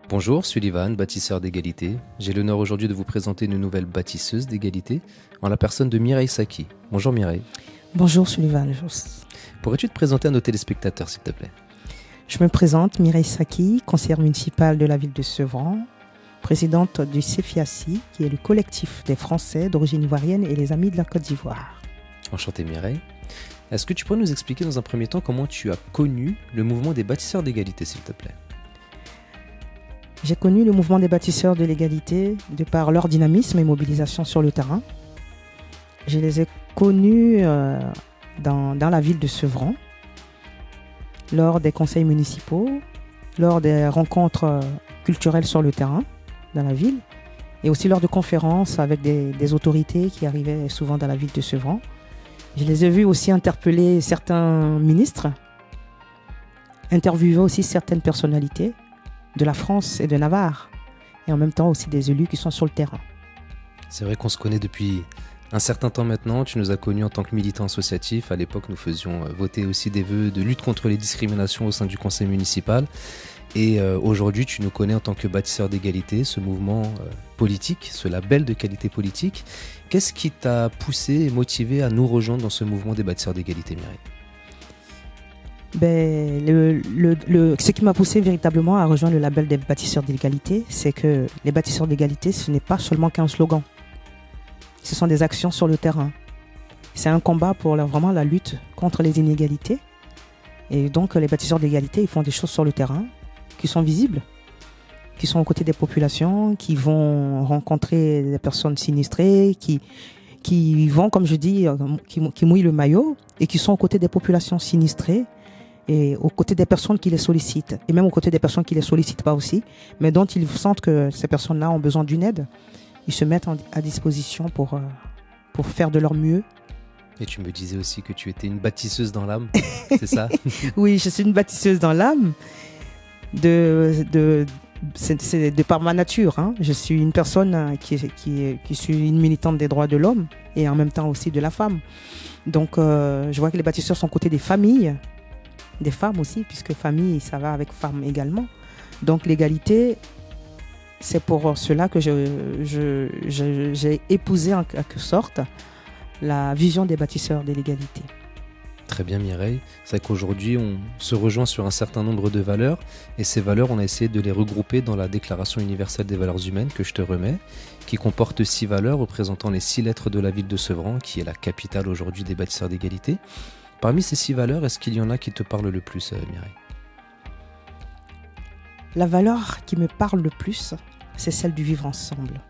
Bonjour, Sullivan, bâtisseur d'égalité. J'ai l'honneur aujourd'hui de vous présenter une nouvelle bâtisseuse d'égalité en la personne de Mireille Saki. Bonjour Mireille. Bonjour Sullivan. Pourrais-tu te présenter à nos téléspectateurs s'il te plaît? Je me présente Mireille Saki, conseillère municipale de la ville de Sevran, présidente du CEFIACI, qui est le collectif des Français d'origine ivoirienne et les Amis de la Côte d'Ivoire. Enchanté Mireille. Est-ce que tu pourrais nous expliquer dans un premier temps comment tu as connu le mouvement des bâtisseurs d'égalité s'il te plaît? J'ai connu le mouvement des bâtisseurs de l'égalité de par leur dynamisme et mobilisation sur le terrain. Je les ai connus dans la ville de Sevran, lors des conseils municipaux, lors des rencontres culturelles sur le terrain dans la ville, et aussi lors de conférences avec des autorités qui arrivaient souvent dans la ville de Sevran. Je les ai vus aussi interpeller certains ministres, interviewer aussi certaines personnalités de la France et de Navarre, et en même temps aussi des élus qui sont sur le terrain. C'est vrai qu'on se connaît depuis un certain temps maintenant. Tu nous as connus en tant que militants associatifs. À l'époque, nous faisions voter aussi des vœux de lutte contre les discriminations au sein du conseil municipal. Et aujourd'hui, tu nous connais en tant que bâtisseur d'égalité, ce mouvement politique, ce label de qualité politique. Qu'est-ce qui t'a poussé et motivé à nous rejoindre dans ce mouvement des bâtisseurs d'égalité, Mireille? Ce qui m'a poussé véritablement à rejoindre le label des bâtisseurs d'égalité, c'est que les bâtisseurs d'égalité, ce n'est pas seulement qu'un slogan. Ce sont des actions sur le terrain. C'est un combat pour vraiment la lutte contre les inégalités. Et donc, les bâtisseurs d'égalité, ils font des choses sur le terrain qui sont visibles, qui sont aux côtés des populations, qui vont rencontrer des personnes sinistrées, qui vont, comme je dis, qui mouillent le maillot et qui sont aux côtés des populations sinistrées et aux côtés des personnes qui les sollicitent, et même aux côtés des personnes qui ne les sollicitent pas aussi, mais dont ils sentent que ces personnes-là ont besoin d'une aide. Ils se mettent à disposition pour faire de leur mieux. Et tu me disais aussi que tu étais une bâtisseuse dans l'âme, c'est ça? Oui, je suis une bâtisseuse dans l'âme, c'est de par ma nature. Hein. Je suis une personne qui suis une militante des droits de l'homme et en même temps aussi de la femme. Donc, je vois que les bâtisseurs sont côté des familles, des femmes aussi, puisque famille, ça va avec femme également. Donc, l'égalité, c'est pour cela que j'ai épousé en quelque sorte la vision des bâtisseurs de l'égalité. Très bien Mireille, c'est vrai qu'aujourd'hui on se rejoint sur un certain nombre de valeurs et ces valeurs on a essayé de les regrouper dans la Déclaration universelle des valeurs humaines que je te remets, qui comporte 6 valeurs représentant les 6 lettres de la ville de Sevran, qui est la capitale aujourd'hui des bâtisseurs d'égalité. Parmi ces 6 valeurs, est-ce qu'il y en a qui te parlent le plus Mireille? La valeur qui me parle le plus, c'est celle du vivre ensemble,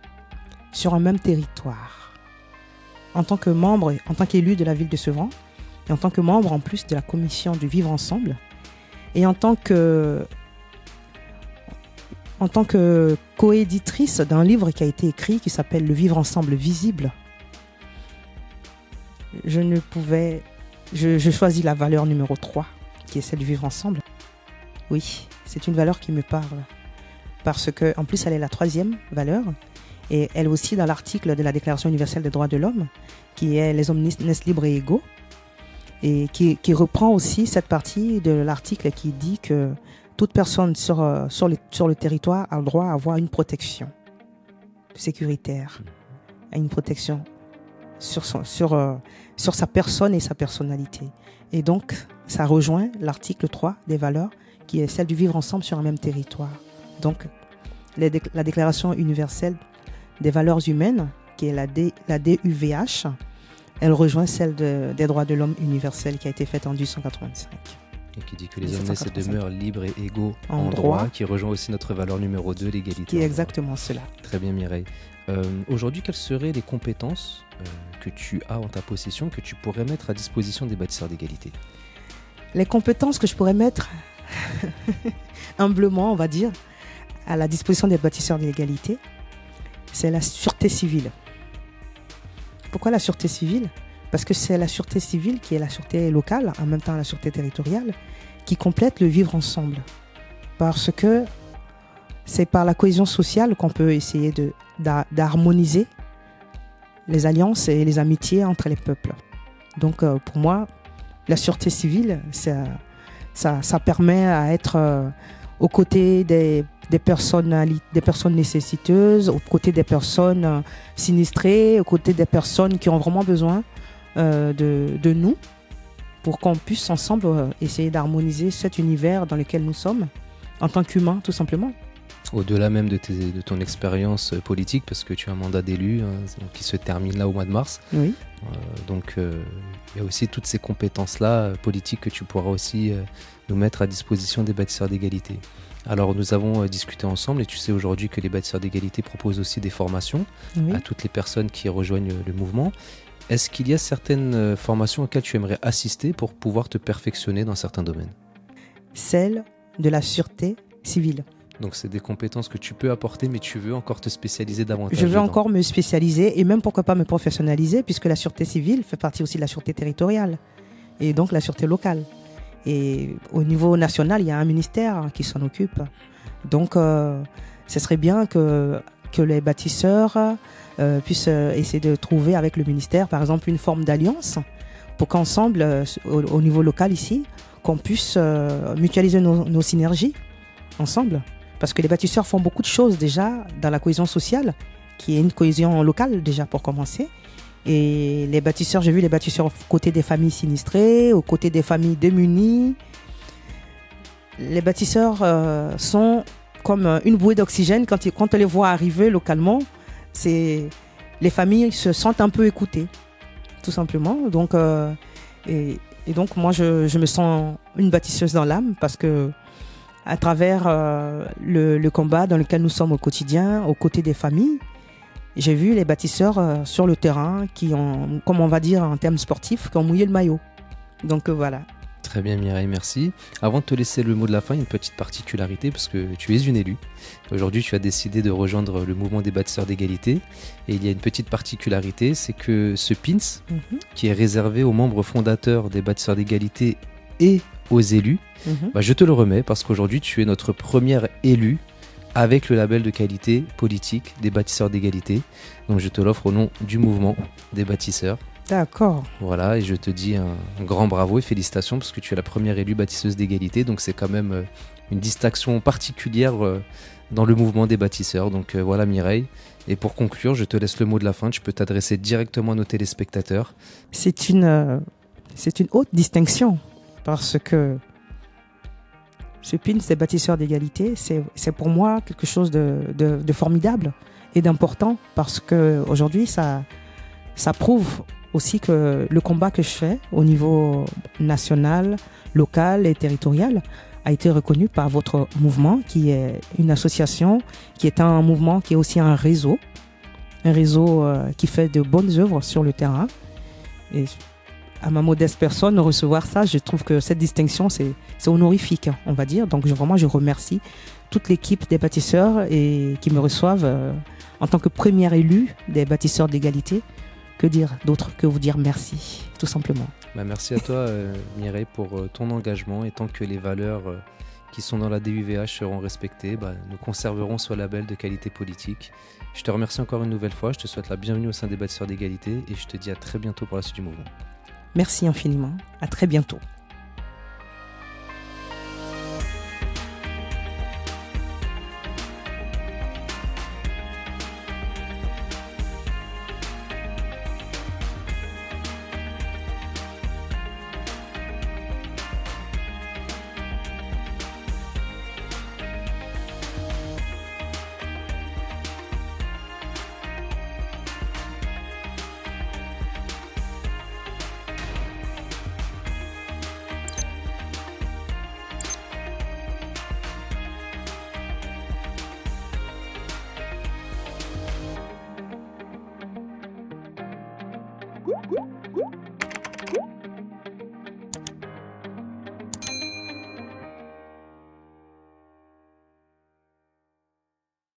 sur un même territoire. En tant que membre, en tant qu'élu de la ville de Sevran, et en tant que membre en plus de la commission du vivre ensemble, et en tant que coéditrice d'un livre qui a été écrit qui s'appelle Le vivre ensemble visible, je choisis la valeur numéro 3, qui est celle du vivre ensemble. Oui, c'est une valeur qui me parle, parce qu'en plus elle est la 3e valeur, et elle aussi dans l'article de la Déclaration universelle des droits de l'homme, qui est « Les hommes naissent libres et égaux », et qui reprend aussi cette partie de l'article qui dit que toute personne sur le territoire a le droit à avoir une protection sécuritaire, à une protection sur sa personne et sa personnalité. Et donc, ça rejoint l'article 3 des valeurs, qui est celle du vivre ensemble sur un même territoire. Donc, la Déclaration universelle des valeurs humaines, qui est la DUVH, elle rejoint celle des droits de l'homme universelle qui a été faite en 1885. Et qui dit que les hommes naissent et demeurent libres et égaux en droit, qui rejoint aussi notre valeur numéro 2, l'égalité. Qui est exactement cela. Très bien Mireille. Aujourd'hui, quelles seraient les compétences que tu as en ta possession, que tu pourrais mettre à disposition des bâtisseurs d'égalité? Les compétences que je pourrais mettre, humblement on va dire, à la disposition des bâtisseurs d'égalité, c'est la sûreté civile. Pourquoi la sûreté civile? Parce que c'est la sûreté civile qui est la sûreté locale, en même temps la sûreté territoriale, qui complète le vivre ensemble. Parce que c'est par la cohésion sociale qu'on peut essayer d'harmoniser les alliances et les amitiés entre les peuples. Donc pour moi, la sûreté civile, ça permet à être aux côtés des des personnes nécessiteuses, aux côtés des personnes sinistrées, aux côtés des personnes qui ont vraiment besoin de nous, pour qu'on puisse ensemble essayer d'harmoniser cet univers dans lequel nous sommes, en tant qu'humains, tout simplement. Au-delà même de ton expérience politique, parce que tu as un mandat d'élu qui se termine là au mois de mars. Oui. Donc il y a aussi toutes ces compétences-là politiques que tu pourras aussi nous mettre à disposition des bâtisseurs d'égalité. Alors nous avons discuté ensemble et tu sais aujourd'hui que les bâtisseurs d'égalité proposent aussi des formations à toutes les personnes qui rejoignent le mouvement. Est-ce qu'il y a certaines formations auxquelles tu aimerais assister pour pouvoir te perfectionner dans certains domaines? Celle de la sûreté civile. Donc c'est des compétences que tu peux apporter, mais tu veux encore te spécialiser davantage. Je veux dedans. encore me spécialiser et même pourquoi pas me professionnaliser, puisque la sûreté civile fait partie aussi de la sûreté territoriale et donc la sûreté locale. Et au niveau national, il y a un ministère qui s'en occupe. Donc ce serait bien que les bâtisseurs puissent essayer de trouver avec le ministère, par exemple, une forme d'alliance pour qu'ensemble, au niveau local ici, qu'on puisse mutualiser nos synergies ensemble. Parce que les bâtisseurs font beaucoup de choses déjà dans la cohésion sociale, qui est une cohésion locale déjà pour commencer. Et les bâtisseurs, j'ai vu les bâtisseurs aux côtés des familles sinistrées, aux côtés des familles démunies. Les bâtisseurs sont comme une bouée d'oxygène. Quand on les voit arriver localement, les familles se sentent un peu écoutées, tout simplement. Donc, et donc moi, je me sens une bâtisseuse dans l'âme parce que à travers le combat dans lequel nous sommes au quotidien, aux côtés des familles, j'ai vu les bâtisseurs sur le terrain qui ont, comme on va dire en termes sportifs, qui ont mouillé le maillot. Donc voilà. Très bien Mireille, merci. Avant de te laisser le mot de la fin, une petite particularité parce que tu es une élue. Aujourd'hui, tu as décidé de rejoindre le mouvement des bâtisseurs d'égalité. Et il y a une petite particularité, c'est que ce pins, qui est réservé aux membres fondateurs des bâtisseurs d'égalité et aux élus, je te le remets parce qu'aujourd'hui, tu es notre première élue avec le label de qualité politique des bâtisseurs d'égalité. Donc je te l'offre au nom du mouvement des bâtisseurs. D'accord. Voilà, et je te dis un grand bravo et félicitations parce que tu es la première élue bâtisseuse d'égalité. Donc c'est quand même une distinction particulière dans le mouvement des bâtisseurs. Donc voilà Mireille. Et pour conclure, je te laisse le mot de la fin. Tu peux t'adresser directement à nos téléspectateurs. C'est une haute distinction parce que ce pin des bâtisseurs d'égalité, c'est pour moi quelque chose de formidable et d'important parce qu'aujourd'hui, ça prouve aussi que le combat que je fais au niveau national, local et territorial a été reconnu par votre mouvement qui est une association, qui est un mouvement qui est aussi un réseau qui fait de bonnes œuvres sur le terrain. Et à ma modeste personne, recevoir ça, je trouve que cette distinction, c'est honorifique, on va dire. Donc vraiment, je remercie toute l'équipe des bâtisseurs et qui me reçoivent en tant que première élue des bâtisseurs d'égalité. Que dire d'autre que vous dire merci, tout simplement. Merci à toi Mireille pour ton engagement et tant que les valeurs qui sont dans la DUVH seront respectées, nous conserverons ce label de qualité politique. Je te remercie encore une nouvelle fois, je te souhaite la bienvenue au sein des bâtisseurs d'égalité et je te dis à très bientôt pour la suite du mouvement. Merci infiniment, à très bientôt. Whoop, whoop, whoop.